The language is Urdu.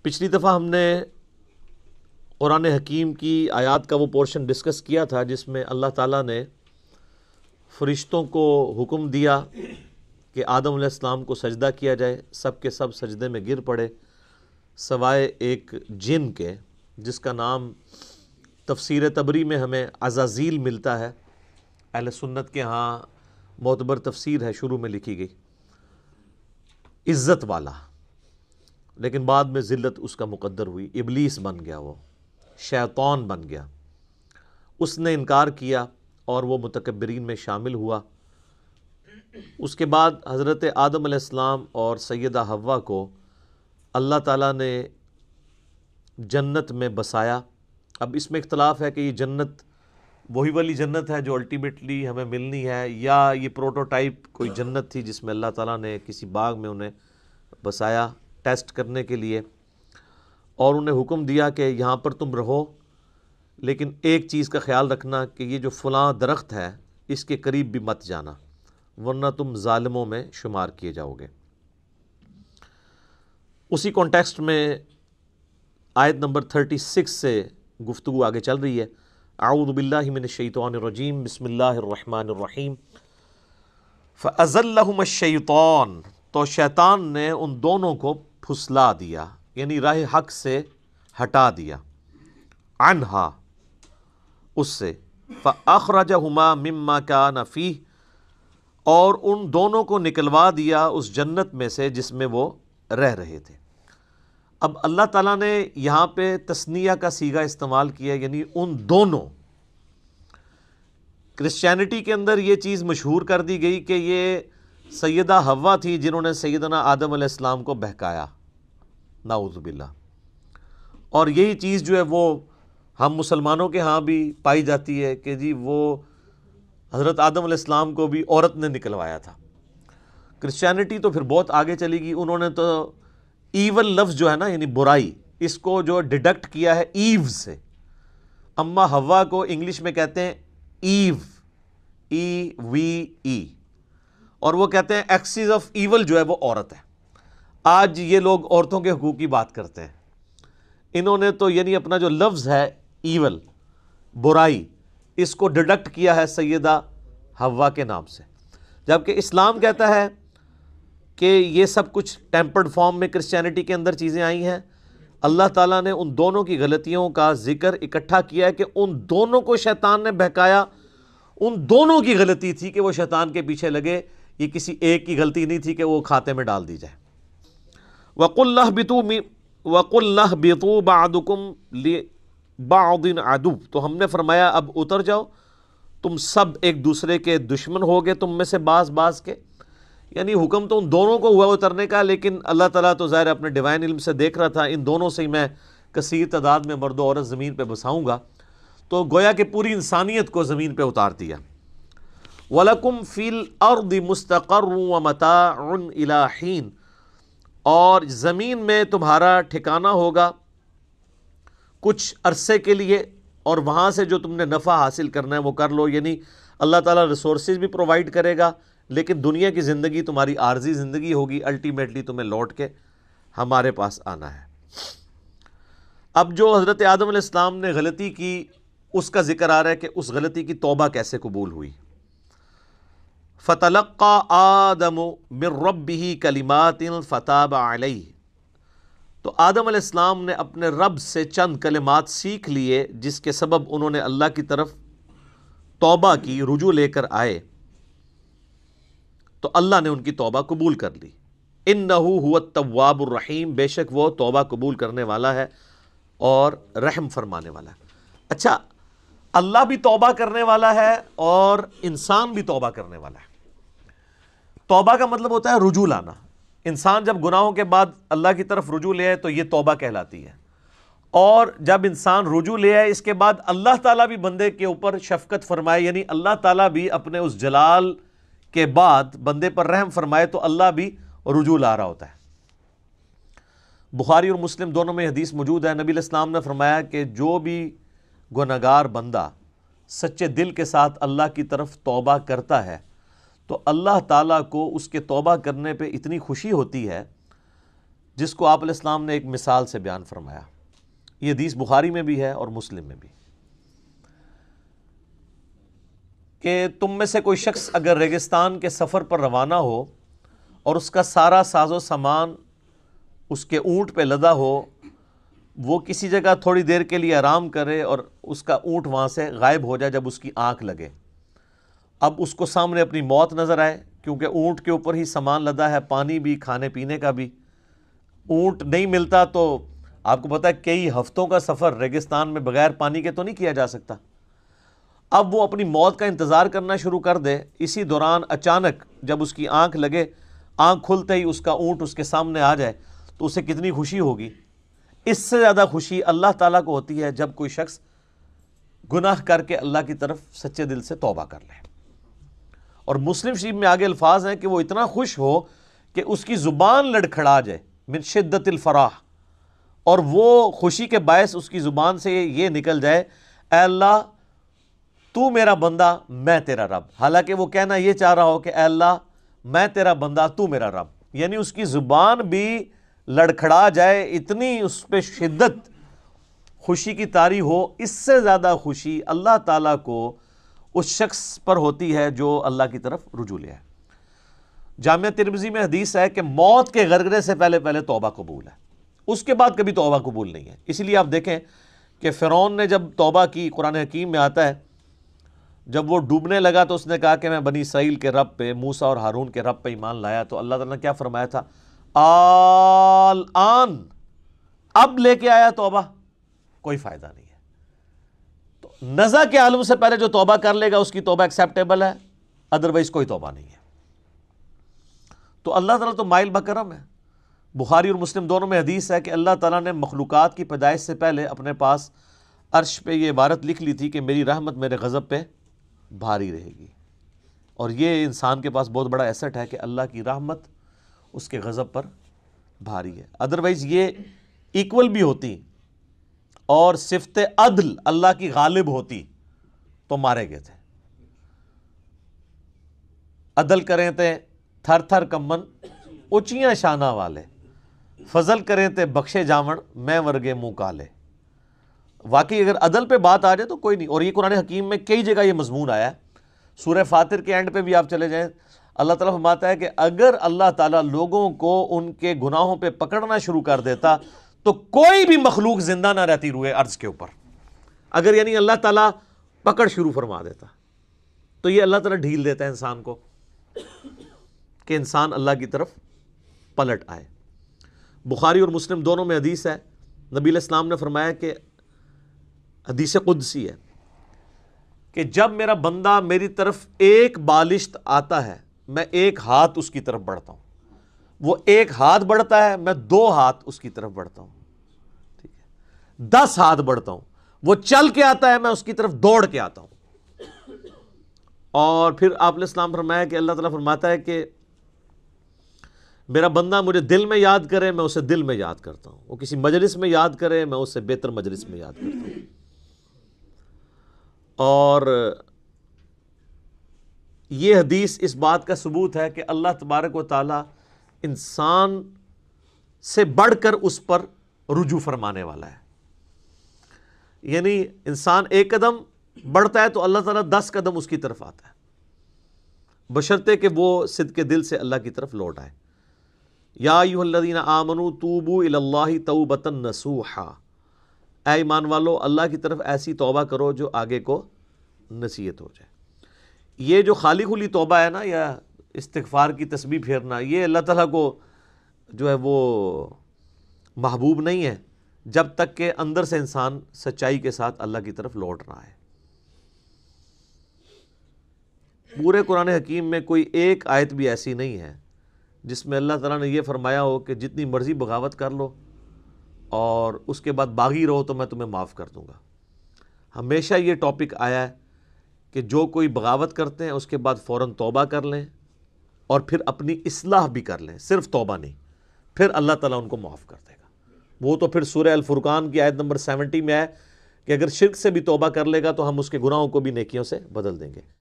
پچھلی دفعہ ہم نے قرآن حکیم کی آیات کا وہ پورشن ڈسکس کیا تھا جس میں اللہ تعالیٰ نے فرشتوں کو حکم دیا کہ آدم علیہ السلام کو سجدہ کیا جائے. سب کے سب سجدے میں گر پڑے سوائے ایک جن کے جس کا نام تفسیر تبری میں ہمیں عزازیل ملتا ہے. اہل سنت کے ہاں معتبر تفسیر ہے، شروع میں لکھی گئی، عزت والا، لیکن بعد میں ذلت اس کا مقدر ہوئی. ابلیس بن گیا، وہ شیطان بن گیا. اس نے انکار کیا اور وہ متکبرین میں شامل ہوا. اس کے بعد حضرت آدم علیہ السلام اور سیدہ حوا کو اللہ تعالیٰ نے جنت میں بسایا. اب اس میں اختلاف ہے کہ یہ جنت وہی والی جنت ہے جو الٹیمیٹلی ہمیں ملنی ہے، یا یہ پروٹوٹائپ کوئی جنت تھی جس میں اللہ تعالیٰ نے کسی باغ میں انہیں بسایا ٹیسٹ کرنے کے لیے، اور انہیں حکم دیا کہ یہاں پر تم رہو، لیکن ایک چیز کا خیال رکھنا کہ یہ جو فلاں درخت ہے اس کے قریب بھی مت جانا ورنہ تم ظالموں میں شمار کیے جاؤ گے. اسی کانٹیکسٹ میں آیت نمبر 36 سے گفتگو آگے چل رہی ہے. اعوذ باللہ من الشیطان الرجیم، بسم اللہ الرحمن الرحیم. فَأَزَلَّهُمَ الشَّيْطَانُ، تو شیطان نے ان دونوں کو پھسلا دیا، یعنی راہ حق سے ہٹا دیا. عنہا، اس سے. فَأَخْرَجَهُمَا مِمَّا كَانَ فِيهِ، اور ان دونوں کو نکلوا دیا اس جنت میں سے جس میں وہ رہ رہے تھے. اب اللہ تعالیٰ نے یہاں پہ تثنیہ کا صیغہ استعمال کیا، یعنی ان دونوں. کرسچینٹی کے اندر یہ چیز مشہور کر دی گئی کہ یہ سیدہ حوا تھی جنہوں نے سیدنا آدم علیہ السلام کو بہکایا، نعوذ باللہ. اور یہی چیز جو ہے وہ ہم مسلمانوں کے ہاں بھی پائی جاتی ہے کہ جی وہ حضرت آدم علیہ السلام کو بھی عورت نے نکلوایا تھا. کرسچینٹی تو پھر بہت آگے چلی گئی، انہوں نے تو ایول لفظ جو ہے نا، یعنی برائی، اس کو جو ڈیڈکٹ کیا ہے ایو سے. اما حوا کو انگلش میں کہتے ہیں ایو، EVE، اور وہ کہتے ہیں ایکسس آف ایول جو ہے وہ عورت ہے. آج یہ لوگ عورتوں کے حقوق کی بات کرتے ہیں. انہوں نے تو یعنی اپنا جو لفظ ہے ایول، برائی، اس کو ڈیڈکٹ کیا ہے سیدہ حوا کے نام سے، جبکہ اسلام کہتا ہے کہ یہ سب کچھ ٹیمپرڈ فارم میں کرسچینٹی کے اندر چیزیں آئی ہیں. اللہ تعالیٰ نے ان دونوں کی غلطیوں کا ذکر اکٹھا کیا ہے کہ ان دونوں کو شیطان نے بہکایا. ان دونوں کی غلطی تھی کہ وہ شیطان کے پیچھے لگے، یہ کسی ایک کی غلطی نہیں تھی کہ وہ کھاتے میں ڈال دی جائے. وَقُلْ اهْبِطُوا بَعْضُكُمْ لِبَعْضٍ عَدُوٌّ، تو ہم نے فرمایا اب اتر جاؤ، تم سب ایک دوسرے کے دشمن ہو گے، تم میں سے بعض کے. یعنی حکم تو ان دونوں کو ہوا اترنے کا، لیکن اللہ تعالیٰ تو ظاہر اپنے ڈیوائن علم سے دیکھ رہا تھا ان دونوں سے ہی میں کثیر تعداد میں مرد و عورت زمین پہ بساؤں گا، تو گویا کہ پوری انسانیت کو زمین پہ اتار دیا. وَلَكُمْ فِي الْأَرْضِ مُسْتَقَرٌّ وَمَتَاعٌ إِلَىٰ حِينٍ، اور زمین میں تمہارا ٹھکانہ ہوگا کچھ عرصے کے لیے، اور وہاں سے جو تم نے نفع حاصل کرنا ہے وہ کر لو. یعنی اللہ تعالیٰ ریسورسز بھی پرووائڈ کرے گا، لیکن دنیا کی زندگی تمہاری عارضی زندگی ہوگی، الٹیمیٹلی تمہیں لوٹ کے ہمارے پاس آنا ہے. اب جو حضرت آدم علیہ السلام نے غلطی کی اس کا ذکر آ رہا ہے کہ اس غلطی کی توبہ کیسے قبول ہوئی. فَتَلَقَّى آدَمُ مِن رَبِّهِ كَلِمَاتٍ فَتَابَ عَلَيْهِ، تو آدم علیہ السلام نے اپنے رب سے چند کلمات سیکھ لیے جس کے سبب انہوں نے اللہ کی طرف توبہ کی، رجوع لے کر آئے، تو اللہ نے ان کی توبہ قبول کر لی. اِنَّهُ هُوَ التَّوَّابُ الرَّحِيمُ، بے شک وہ توبہ قبول کرنے والا ہے اور رحم فرمانے والا ہے. اچھا، اللہ بھی توبہ کرنے والا ہے اور انسان بھی توبہ کرنے والا ہے. توبہ کا مطلب ہوتا ہے رجوع لانا. انسان جب گناہوں کے بعد اللہ کی طرف رجوع لے آئے تو یہ توبہ کہلاتی ہے. اور جب انسان رجوع لے آئے اس کے بعد اللہ تعالیٰ بھی بندے کے اوپر شفقت فرمائے، یعنی اللہ تعالیٰ بھی اپنے اس جلال کے بعد بندے پر رحم فرمائے، تو اللہ بھی رجوع لا رہا ہوتا ہے. بخاری اور مسلم دونوں میں حدیث موجود ہے. نبی علیہ السلام نے فرمایا کہ جو بھی گنہگار بندہ سچے دل کے ساتھ اللہ کی طرف توبہ کرتا ہے تو اللہ تعالیٰ کو اس کے توبہ کرنے پہ اتنی خوشی ہوتی ہے جس کو آپ علیہ السلام نے ایک مثال سے بیان فرمایا. یہ حدیث بخاری میں بھی ہے اور مسلم میں بھی، کہ تم میں سے کوئی شخص اگر ریگستان کے سفر پر روانہ ہو اور اس کا سارا ساز و سامان اس کے اونٹ پہ لدا ہو، وہ کسی جگہ تھوڑی دیر کے لیے آرام کرے اور اس کا اونٹ وہاں سے غائب ہو جائے جب اس کی آنکھ لگے. اب اس کو سامنے اپنی موت نظر آئے، کیونکہ اونٹ کے اوپر ہی سامان لدا ہے، پانی بھی، کھانے پینے کا بھی. اونٹ نہیں ملتا تو آپ کو پتہ ہے کئی ہفتوں کا سفر ریگستان میں بغیر پانی کے تو نہیں کیا جا سکتا. اب وہ اپنی موت کا انتظار کرنا شروع کر دے. اسی دوران اچانک جب اس کی آنکھ لگے، آنکھ کھلتے ہی اس کا اونٹ اس کے سامنے آ جائے تو اسے کتنی خوشی ہوگی. اس سے زیادہ خوشی اللہ تعالیٰ کو ہوتی ہے جب کوئی شخص گناہ کر کے اللہ کی طرف سچے دل سے توبہ کر لے. اور مسلم شریف میں آگے الفاظ ہیں کہ وہ اتنا خوش ہو کہ اس کی زبان لڑکھڑا جائے، من شدت الفرح، اور وہ خوشی کے باعث اس کی زبان سے یہ نکل جائے، اے اللہ تو میرا بندہ میں تیرا رب. حالانکہ وہ کہنا یہ چاہ رہا ہو کہ اے اللہ میں تیرا بندہ تو میرا رب. یعنی اس کی زبان بھی لڑکھڑا جائے، اتنی اس پہ شدت خوشی کی طاری ہو. اس سے زیادہ خوشی اللہ تعالیٰ کو اس شخص پر ہوتی ہے جو اللہ کی طرف رجوع لے ہے. جامعہ ترمذی میں حدیث ہے کہ موت کے غرغرے سے پہلے توبہ قبول ہے، اس کے بعد کبھی توبہ قبول نہیں ہے. اسی لیے آپ دیکھیں کہ فرعون نے جب توبہ کی، قرآن حکیم میں آتا ہے جب وہ ڈوبنے لگا تو اس نے کہا کہ میں بنی اسرائیل کے رب پہ، موسیٰ اور ہارون کے رب پہ ایمان لایا. تو اللہ تعالیٰ نے کیا فرمایا تھا؟ الآن، اب لے کے آیا توبہ، کوئی فائدہ نہیں ہے. تو نزع کے عالم سے پہلے جو توبہ کر لے گا اس کی توبہ ایکسیپٹیبل ہے، ادروائز کوئی توبہ نہیں ہے. تو اللہ تعالیٰ تو مائل بکرم ہے. بخاری اور مسلم دونوں میں حدیث ہے کہ اللہ تعالیٰ نے مخلوقات کی پیدائش سے پہلے اپنے پاس عرش پہ یہ عبارت لکھ لی تھی کہ میری رحمت میرے غضب پہ بھاری رہے گی. اور یہ انسان کے پاس بہت بڑا ایسٹ ہے کہ اللہ کی رحمت اس کے غضب پر بھاری ہے. ادروائز یہ ایکول بھی ہوتی اور صفت عدل اللہ کی غالب ہوتی تو مارے گئے تھے. عدل کریں تے تھر تھر کمن اونچیاں شانہ والے، فضل کریں تے بخشے جاون میں ورگے منہ کالے. واقعی اگر عدل پہ بات آ جائے تو کوئی نہیں. اور یہ قرآن حکیم میں کئی جگہ یہ مضمون آیا ہے. سورہ فاطر کے اینڈ پہ بھی آپ چلے جائیں، اللہ تعالیٰ فرماتا ہے کہ اگر اللہ تعالیٰ لوگوں کو ان کے گناہوں پہ پکڑنا شروع کر دیتا تو کوئی بھی مخلوق زندہ نہ رہتی روئے ارض کے اوپر. اگر یعنی اللہ تعالیٰ پکڑ شروع فرما دیتا تو یہ اللہ تعالیٰ ڈھیل دیتا ہے انسان کو کہ انسان اللہ کی طرف پلٹ آئے. بخاری اور مسلم دونوں میں حدیث ہے، نبی علیہ السلام نے فرمایا کہ حدیث قدسی ہے کہ جب میرا بندہ میری طرف ایک بالشت آتا ہے میں ایک ہاتھ اس کی طرف بڑھتا ہوں، وہ ایک ہاتھ بڑھتا ہے میں 2 ہاتھ اس کی طرف بڑھتا ہوں، ٹھیک ہے، 10 ہاتھ بڑھتا ہوں، وہ چل کے آتا ہے میں اس کی طرف دوڑ کے آتا ہوں. اور پھر آپ علیہ السلام فرمایا کہ اللہ تعالیٰ فرماتا ہے کہ میرا بندہ مجھے دل میں یاد کرے میں اسے دل میں یاد کرتا ہوں، وہ کسی مجلس میں یاد کرے میں اسے بہتر مجلس میں یاد کرتا ہوں. اور یہ حدیث اس بات کا ثبوت ہے کہ اللہ تبارک و تعالی انسان سے بڑھ کر اس پر رجوع فرمانے والا ہے. یعنی انسان ایک قدم بڑھتا ہے تو اللہ تعالیٰ 10 قدم اس کی طرف آتا ہے، بشرطے کہ وہ صدق دل سے اللہ کی طرف لوٹ آئے. یا ایھا الذین آمنوا توبوا الی اللہ توبۃ نصوحا، اے ایمان والو اللہ کی طرف ایسی توبہ کرو جو آگے کو نصیحت ہو جائے. یہ جو خالی خلی توبہ ہے نا یا استغفار کی تسبیح پھیرنا، یہ اللہ تعالیٰ کو جو ہے وہ محبوب نہیں ہے جب تک کہ اندر سے انسان سچائی کے ساتھ اللہ کی طرف لوٹ رہا ہے. پورے قرآن حکیم میں کوئی ایک آیت بھی ایسی نہیں ہے جس میں اللہ تعالیٰ نے یہ فرمایا ہو کہ جتنی مرضی بغاوت کر لو اور اس کے بعد باغی رہو تو میں تمہیں معاف کر دوں گا. ہمیشہ یہ ٹاپک آیا ہے کہ جو کوئی بغاوت کرتے ہیں اس کے بعد فوراً توبہ کر لیں اور پھر اپنی اصلاح بھی کر لیں، صرف توبہ نہیں، پھر اللہ تعالیٰ ان کو معاف کر دے گا. وہ تو پھر سورہ الفرقان کی آیت نمبر 70 میں ہے کہ اگر شرک سے بھی توبہ کر لے گا تو ہم اس کے گناہوں کو بھی نیکیوں سے بدل دیں گے.